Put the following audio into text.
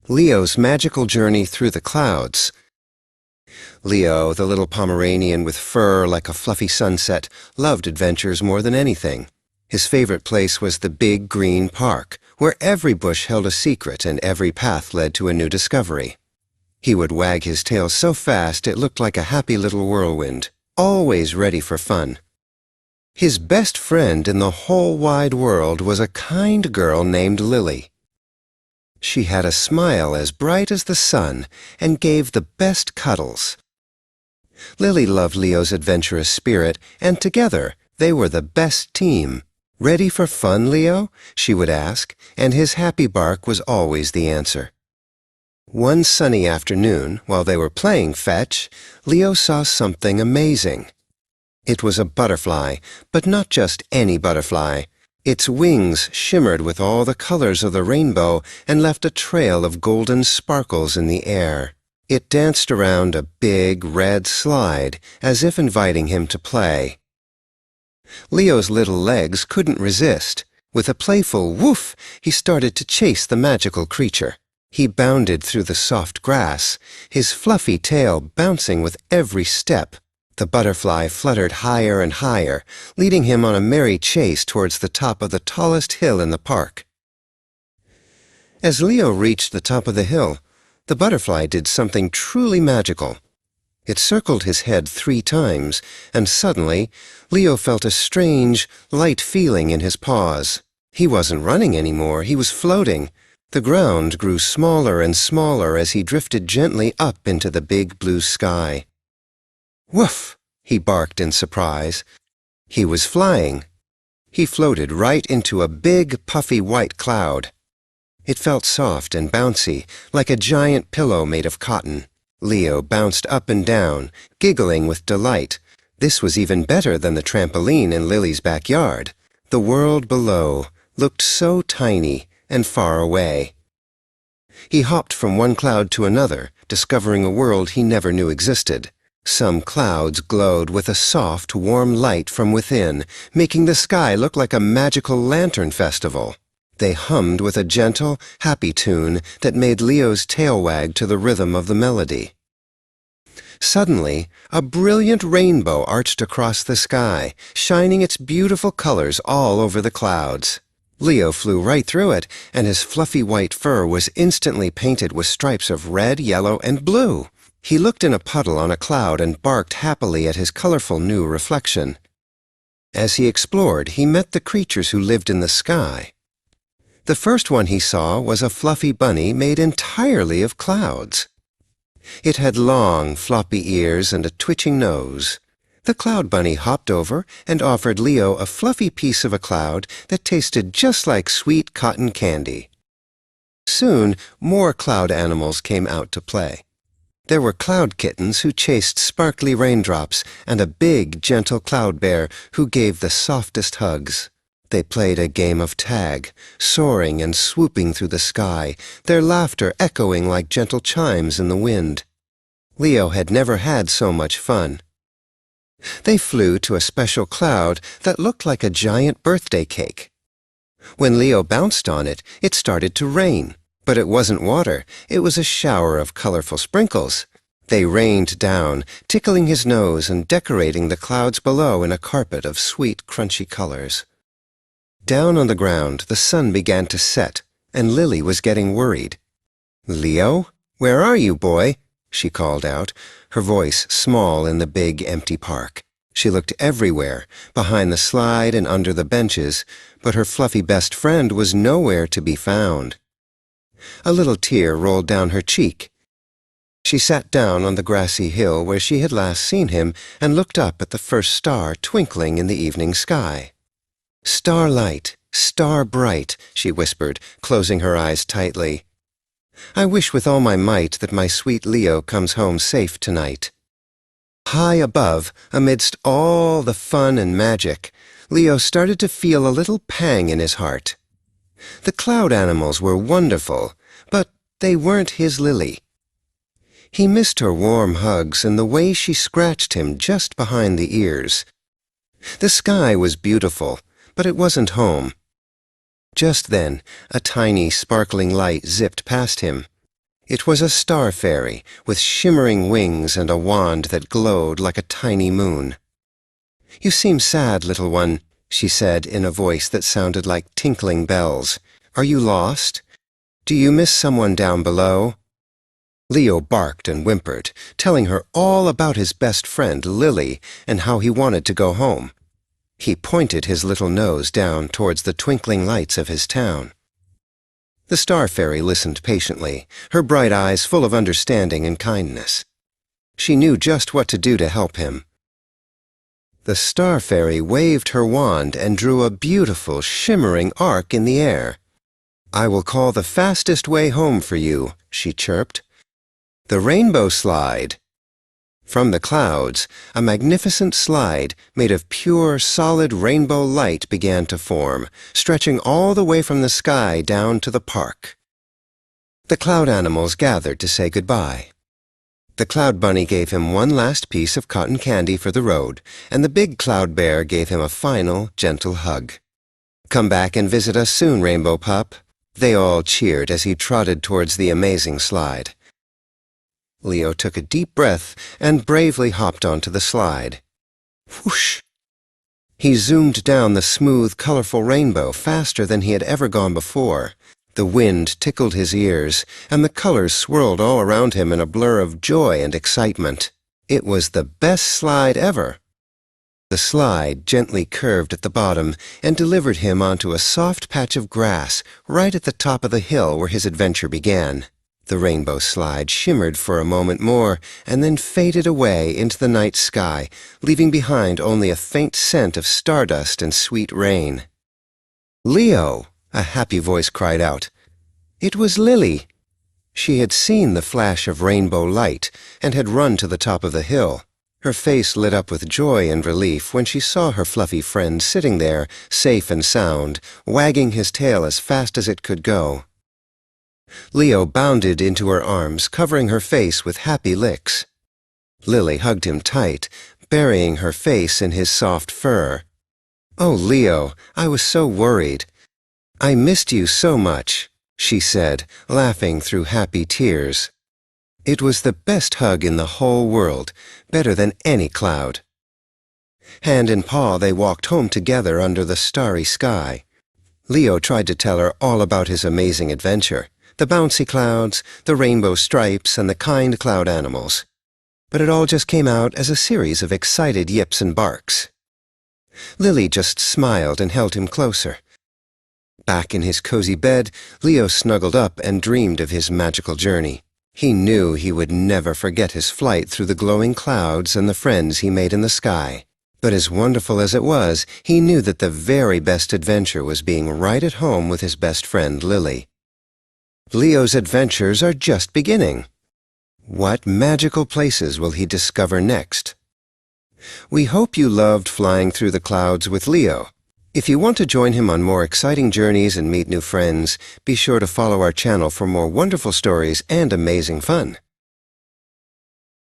Leo's Magical Journey Through the Clouds. Leo, the little Pomeranian with fur like a fluffy sunset, loved adventures more than anything. His favorite place was the big green park, where every bush held a secret and every path led to a new discovery. He would wag his tail so fast it looked like a happy little whirlwind, always ready for fun. His best friend in the whole wide world was a kind girl named Lily. She had a smile as bright as the sun and gave the best cuddles. Lily loved Leo's adventurous spirit, and together they were the best team. "Ready for fun, Leo?" she would ask, and his happy bark was always the answer. One sunny afternoon, while they were playing fetch, Leo saw something amazing. It was a butterfly, but not just any butterfly. Its wings shimmered with all the colors of the rainbow and left a trail of golden sparkles in the air. It danced around a big red slide, as if inviting him to play. Leo's little legs couldn't resist. With a playful woof, he started to chase the magical creature. He bounded through the soft grass, his fluffy tail bouncing with every step. The butterfly fluttered higher and higher, leading him on a merry chase towards the top of the tallest hill in the park. As Leo reached the top of the hill, the butterfly did something truly magical. It circled his head 3 times, and suddenly Leo felt a strange, light feeling in his paws. He wasn't running anymore, he was floating. The ground grew smaller and smaller as he drifted gently up into the big blue sky. "Woof!" he barked in surprise. He was flying. He floated right into a big, puffy white cloud. It felt soft and bouncy, like a giant pillow made of cotton. Leo bounced up and down, giggling with delight. This was even better than the trampoline in Lily's backyard. The world below looked so tiny and far away. He hopped from one cloud to another, discovering a world he never knew existed. Some clouds glowed with a soft, warm light from within, making the sky look like a magical lantern festival. They hummed with a gentle, happy tune that made Leo's tail wag to the rhythm of the melody. Suddenly, a brilliant rainbow arched across the sky, shining its beautiful colors all over the clouds. Leo flew right through it, and his fluffy white fur was instantly painted with stripes of red, yellow, and blue. He looked in a puddle on a cloud and barked happily at his colorful new reflection. As he explored, he met the creatures who lived in the sky. The first one he saw was a fluffy bunny made entirely of clouds. It had long, floppy ears and a twitching nose. The cloud bunny hopped over and offered Leo a fluffy piece of a cloud that tasted just like sweet cotton candy. Soon, more cloud animals came out to play. There were cloud kittens who chased sparkly raindrops and a big, gentle cloud bear who gave the softest hugs. They played a game of tag, soaring and swooping through the sky, their laughter echoing like gentle chimes in the wind. Leo had never had so much fun. They flew to a special cloud that looked like a giant birthday cake. When Leo bounced on it, it started to rain. But it wasn't water, it was a shower of colorful sprinkles. They rained down, tickling his nose and decorating the clouds below in a carpet of sweet, crunchy colors. Down on the ground, the sun began to set, and Lily was getting worried. "Leo, where are you, boy?" she called out, her voice small in the big, empty park. She looked everywhere, behind the slide and under the benches, but her fluffy best friend was nowhere to be found. A little tear rolled down her cheek. She sat down on the grassy hill where she had last seen him and looked up at the first star twinkling in the evening sky. "Starlight, star bright," she whispered, closing her eyes tightly. "I wish with all my might that my sweet Leo comes home safe tonight." High above, amidst all the fun and magic, Leo started to feel a little pang in his heart. The cloud animals were wonderful, but they weren't his Lily. He missed her warm hugs and the way she scratched him just behind the ears. The sky was beautiful, but it wasn't home. Just then, a tiny, sparkling light zipped past him. It was a star fairy with shimmering wings and a wand that glowed like a tiny moon. "You seem sad, little one," she said in a voice that sounded like tinkling bells. "Are you lost? Do you miss someone down below?" Leo barked and whimpered, telling her all about his best friend, Lily, and how he wanted to go home. He pointed his little nose down towards the twinkling lights of his town. The star fairy listened patiently, her bright eyes full of understanding and kindness. She knew just what to do to help him. The star fairy waved her wand and drew a beautiful, shimmering arc in the air. "I will call the fastest way home for you," she chirped. "The rainbow slide." From the clouds, a magnificent slide made of pure, solid rainbow light began to form, stretching all the way from the sky down to the park. The cloud animals gathered to say goodbye. The cloud bunny gave him one last piece of cotton candy for the road, and the big cloud bear gave him a final, gentle hug. "Come back and visit us soon, Rainbow Pup." They all cheered as he trotted towards the amazing slide. Leo took a deep breath and bravely hopped onto the slide. Whoosh! He zoomed down the smooth, colorful rainbow faster than he had ever gone before. The wind tickled his ears, and the colors swirled all around him in a blur of joy and excitement. It was the best slide ever. The slide gently curved at the bottom and delivered him onto a soft patch of grass right at the top of the hill where his adventure began. The rainbow slide shimmered for a moment more and then faded away into the night sky, leaving behind only a faint scent of stardust and sweet rain. "Leo!" a happy voice cried out. It was Lily. She had seen the flash of rainbow light and had run to the top of the hill. Her face lit up with joy and relief when she saw her fluffy friend sitting there, safe and sound, wagging his tail as fast as it could go. Leo bounded into her arms, covering her face with happy licks. Lily hugged him tight, burying her face in his soft fur. "Oh, Leo, I was so worried. I missed you so much," she said, laughing through happy tears. It was the best hug in the whole world, better than any cloud. Hand in paw, they walked home together under the starry sky. Leo tried to tell her all about his amazing adventure, the bouncy clouds, the rainbow stripes, and the kind cloud animals. But it all just came out as a series of excited yips and barks. Lily just smiled and held him closer. Back in his cozy bed, Leo snuggled up and dreamed of his magical journey. He knew he would never forget his flight through the glowing clouds and the friends he made in the sky. But as wonderful as it was, he knew that the very best adventure was being right at home with his best friend, Lily. Leo's adventures are just beginning. What magical places will he discover next? We hope you loved flying through the clouds with Leo. If you want to join him on more exciting journeys and meet new friends, be sure to follow our channel for more wonderful stories and amazing fun.